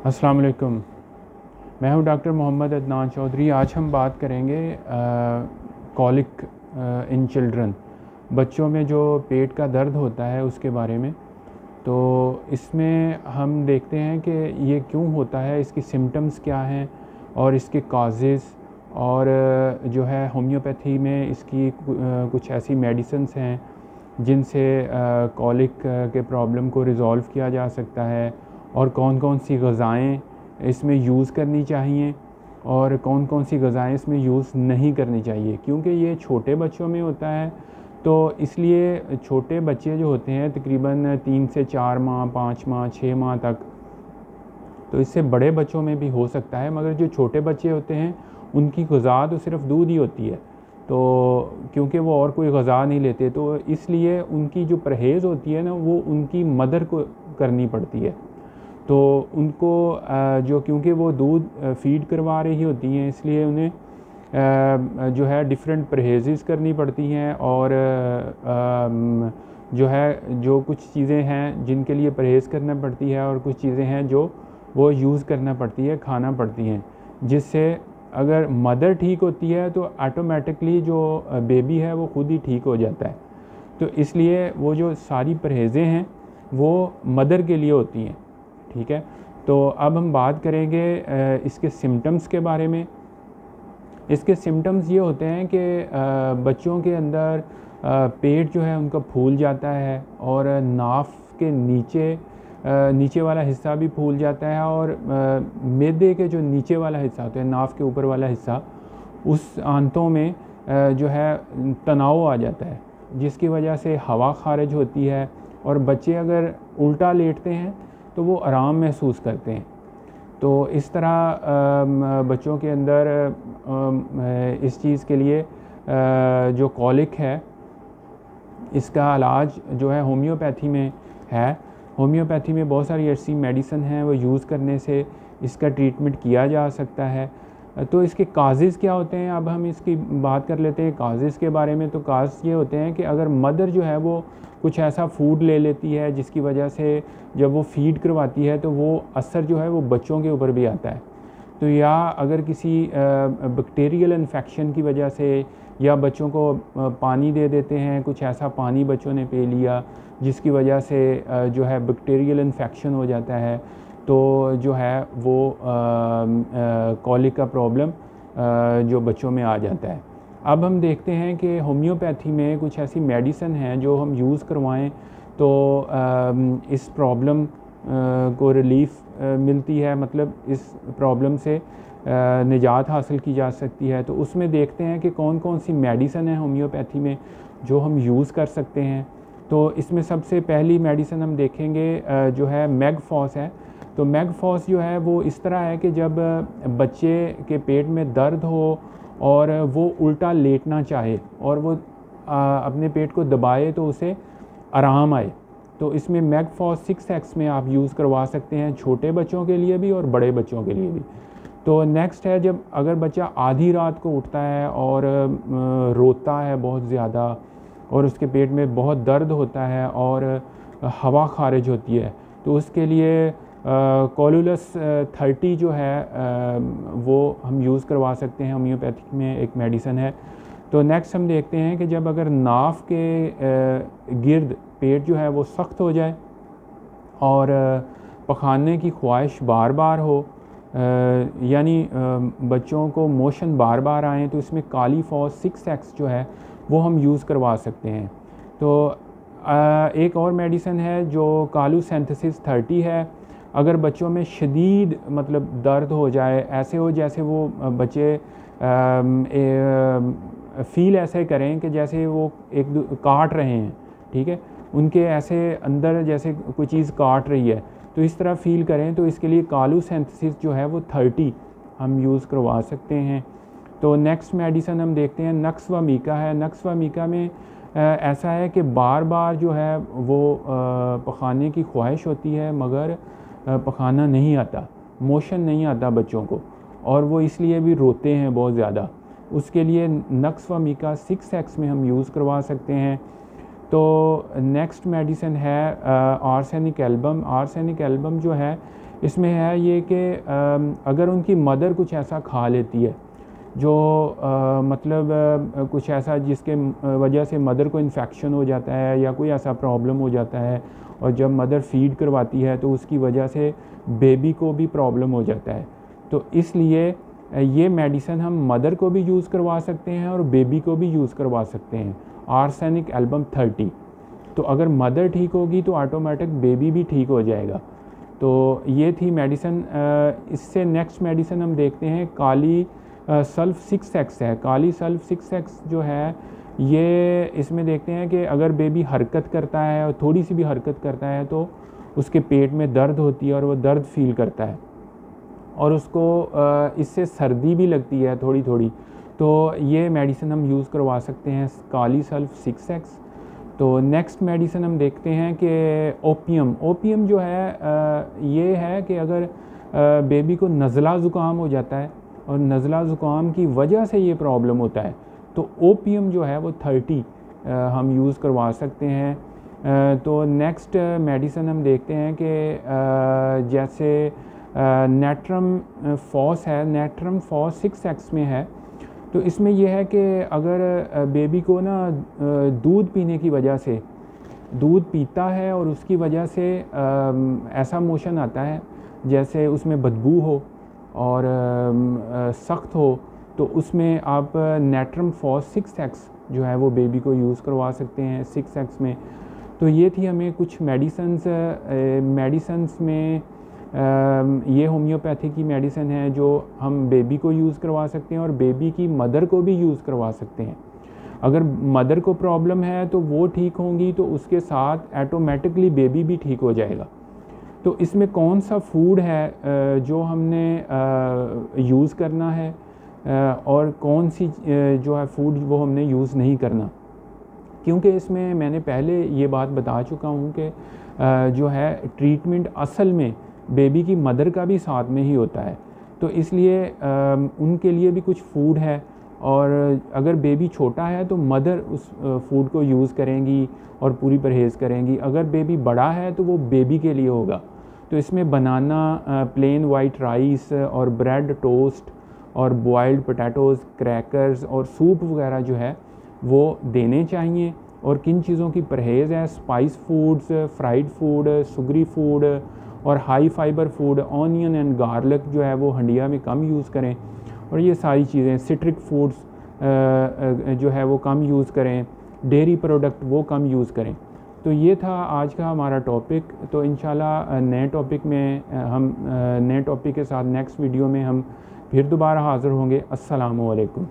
अस्सलाम वालेकुम। मैं हूं डॉक्टर मोहम्मद अदनान चौधरी। आज हम बात करेंगे कॉलिक इन चिल्ड्रन, बच्चों में जो पेट का दर्द होता है उसके बारे में। तो इसमें हम देखते हैं कि ये क्यों होता है, इसकी सिम्टम्स क्या हैं और इसके काजेज़, और जो है होम्योपैथी में इसकी कुछ ऐसी मेडिसिन्स हैं जिनसे कॉलिक के प्रॉब्लम को रिज़ॉल्व किया जा सकता है, और कौन कौन सी ग़िज़ाएँ इसमें यूज़ करनी चाहिए और कौन कौन सी ग़िज़ाएँ इसमें यूज़ नहीं करनी चाहिए। क्योंकि ये छोटे बच्चों में होता है, तो इसलिए छोटे बच्चे जो होते हैं तकरीबन 3 से 4 माह, 5 माह, 6 माह तक, तो इससे बड़े बच्चों में भी हो सकता है, मगर जो छोटे बच्चे होते हैं उनकी ग़िज़ा तो सिर्फ़ दूध ही होती है। तो क्योंकि वो और कोई ग़िज़ा नहीं लेते, तो इसलिए उनकी जो परहेज़ होती है ना, वो उनकी मदर को करनी पड़ती है। तो उनको जो क्योंकि वो दूध फ़ीड करवा रही होती हैं, इसलिए उन्हें जो है डिफ़रेंट परहेज़ करनी पड़ती हैं, और जो है जो कुछ चीज़ें हैं जिनके लिए परहेज़ करना पड़ती है, और कुछ चीज़ें हैं जो वो यूज़ करना पड़ती है, खाना पड़ती हैं, जिससे अगर मदर ठीक होती है तो ऑटोमेटिकली जो बेबी है वो खुद ही ठीक हो जाता है। तो इसलिए वो जो सारी परहेज़ें हैं वो मदर के लिए होती हैं। ठीक है, तो अब हम बात करेंगे इसके सिम्टम्स के बारे में। इसके सिम्टम्स ये होते हैं कि बच्चों के अंदर पेट जो है उनका फूल जाता है, और नाफ के नीचे वाला हिस्सा भी फूल जाता है, और मैदे के जो नीचे वाला हिस्सा होता है, नाफ के ऊपर वाला हिस्सा, उस आंतों में जो है तनाव आ जाता है, जिसकी वजह से हवा खारिज होती है, और बच्चे अगर उल्टा लेटते हैं तो वो आराम महसूस करते हैं। तो इस तरह बच्चों के अंदर इस चीज़ के लिए जो कॉलिक है, इसका इलाज जो है होम्योपैथी में है। होम्योपैथी में बहुत सारी ऐसी मेडिसिन हैं, वो यूज़ करने से इसका ट्रीटमेंट किया जा सकता है। तो इसके काजेज़ क्या होते हैं, अब हम इसकी बात कर लेते हैं काजेज़ के बारे में। तो काज ये होते हैं कि अगर मदर जो है वो कुछ ऐसा फूड ले लेती है जिसकी वजह से जब वो फ़ीड करवाती है तो वो असर जो है वो बच्चों के ऊपर भी आता है। तो या अगर किसी बैक्टीरियल इन्फेक्शन की वजह से, या बच्चों को पानी दे देते हैं, कुछ ऐसा पानी बच्चों ने पी लिया जिसकी वजह से जो है बैक्टीरियल इन्फेक्शन हो जाता है, तो जो है वो कॉलिक का प्रॉब्लम जो बच्चों में आ जाता है। अब हम देखते हैं कि होम्योपैथी में कुछ ऐसी मेडिसिन हैं जो हम यूज़ करवाएं तो इस प्रॉब्लम को रिलीफ़ मिलती है, मतलब इस प्रॉब्लम से निजात हासिल की जा सकती है। तो उसमें देखते हैं कि कौन कौन सी मेडिसिन है होम्योपैथी में जो हम यूज़ कर सकते हैं। तो इसमें सबसे पहली मेडिसिन हम देखेंगे जो है मैगफॉस है। तो मैगफॉस जो है वो इस तरह है कि जब बच्चे के पेट में दर्द हो और वो उल्टा लेटना चाहे और वो अपने पेट को दबाए तो उसे आराम आए, तो इसमें मैगफॉस 6X में आप यूज़ करवा सकते हैं, छोटे बच्चों के लिए भी और बड़े बच्चों के लिए भी। तो नेक्स्ट है, जब अगर बच्चा आधी रात को उठता है और रोता है बहुत ज़्यादा, और उसके पेट में बहुत दर्द होता है और हवा खारिज होती है, तो उसके लिए कोलुलस 30 जो है वो हम यूज़ करवा सकते हैं, होम्योपैथिक में एक मेडिसिन है। तो नेक्स्ट हम देखते हैं कि जब अगर नाफ के गिर्द पेट जो है वो सख्त हो जाए और पखाने की ख्वाहिश बार बार हो, यानी बच्चों को मोशन बार बार आए, तो इसमें कालीफॉस 6X जो है वो हम यूज़ करवा सकते हैं। तो एक और मेडिसिन है जो कालूसिंथेसिस 30 है। अगर बच्चों में शदीद मतलब दर्द हो जाए, ऐसे हो जैसे वो बच्चे फ़ील ऐसे करें कि जैसे वो एक काट रहे हैं, ठीक है, उनके ऐसे अंदर जैसे कोई चीज़ काट रही है, तो इस तरह फ़ील करें, तो इसके लिए कालूसिंथेसिस जो है वो 30 हम यूज़ करवा सकते हैं। तो नेक्स्ट मेडिसिन हम देखते हैं नक्सवामीका है। नक्सवामीका में ऐसा है कि बार बार जो है वो पखाने की ख्वाहिश होती है, मगर पखाना नहीं आता, मोशन नहीं आता बच्चों को, और वो इसलिए भी रोते हैं बहुत ज़्यादा। उसके लिए नक्सवामीका 6X में हम यूज़ करवा सकते हैं। तो नेक्स्ट मेडिसिन है आर्सेनिक एल्बम। आर्सेनिक एल्बम जो है इसमें है ये कि अगर उनकी मदर कुछ ऐसा खा लेती है जो मतलब कुछ ऐसा जिसके वजह से मदर को इन्फेक्शन हो जाता है या कोई ऐसा प्रॉब्लम हो जाता है, और जब मदर फीड करवाती है तो उसकी वजह से बेबी को भी प्रॉब्लम हो जाता है, तो इसलिए ये मेडिसिन हम मदर को भी यूज़ करवा सकते हैं और बेबी को भी यूज़ करवा सकते हैं। आर्सेनिक एल्बम 30, तो अगर मदर ठीक होगी तो ऑटोमेटिक बेबी भी ठीक हो जाएगा। तो ये थी मेडिसिन। इससे नेक्स्ट मेडिसिन हम देखते हैं काली सल्फ 6x है। काली सल्फ 6x जो है ये इसमें देखते हैं कि अगर बेबी हरकत करता है और थोड़ी सी भी हरकत करता है तो उसके पेट में दर्द होती है और वो दर्द फील करता है, और उसको इससे सर्दी भी लगती है थोड़ी थोड़ी, तो ये मेडिसिन हम यूज़ करवा सकते हैं काली सल्फ 6x। तो नेक्स्ट मेडिसिन हम देखते हैं कि ओपियम। ओपियम जो है ये है कि अगर बेबी को नज़ला ज़ुकाम हो जाता है और नज़ला ज़ुकाम की वजह से ये प्रॉब्लम होता है, तो ओपियम जो है वो 30 हम यूज़ करवा सकते हैं। तो नेक्स्ट मेडिसिन हम देखते हैं कि जैसे नेट्रम फॉस है। नेट्रम फॉस 6x में है। तो इसमें यह है कि अगर बेबी को ना दूध पीने की वजह से, दूध पीता है और उसकी वजह से ऐसा मोशन आता है जैसे उसमें बदबू हो और सख्त हो, तो उसमें आप नेट्रम फॉस 6x जो है वो बेबी को यूज़ करवा सकते हैं 6x में। तो ये थी हमें कुछ मेडिसन्स में ये होम्योपैथी की मेडिसिन है जो हम बेबी को यूज़ करवा सकते हैं और बेबी की मदर को भी यूज़ करवा सकते हैं। अगर मदर को प्रॉब्लम है तो वो ठीक होंगी तो उसके साथ ऑटोमेटिकली बेबी भी ठीक हो जाएगा। तो इसमें कौन सा फूड है जो हमने यूज़ करना है और कौन सी जो है फूड वो हमने यूज़ नहीं करना, क्योंकि इसमें मैंने पहले ये बात बता चुका हूँ कि जो है ट्रीटमेंट असल में बेबी की मदर का भी साथ में ही होता है। तो इसलिए उनके लिए भी कुछ फूड है, और अगर बेबी छोटा है तो मदर उस फूड को यूज़ करेंगी और पूरी परहेज़ करेंगी। अगर बेबी बड़ा है तो वो बेबी के लिए होगा। तो इसमें बनाना, प्लेन वाइट राइस और ब्रेड टोस्ट और बॉइल्ड पोटैटोज़, क्रैकर्स और सूप वगैरह जो है वो देने चाहिए। और किन चीज़ों की परहेज़ है, spice foods, fried food, sugary food और high fibre food, onion and garlic जो है वो हंडिया में कम यूज़ करें, और ये सारी चीज़ें, सिट्रिक फूड्स जो है वो कम यूज़ करें, डेयरी प्रोडक्ट वो कम यूज़ करें। तो ये था आज का हमारा टॉपिक। तो इंशाल्लाह नए टॉपिक में हम नए टॉपिक के साथ नेक्स्ट वीडियो में हम फिर दोबारा हाज़िर होंगे। अस्सलामु अलैकुम।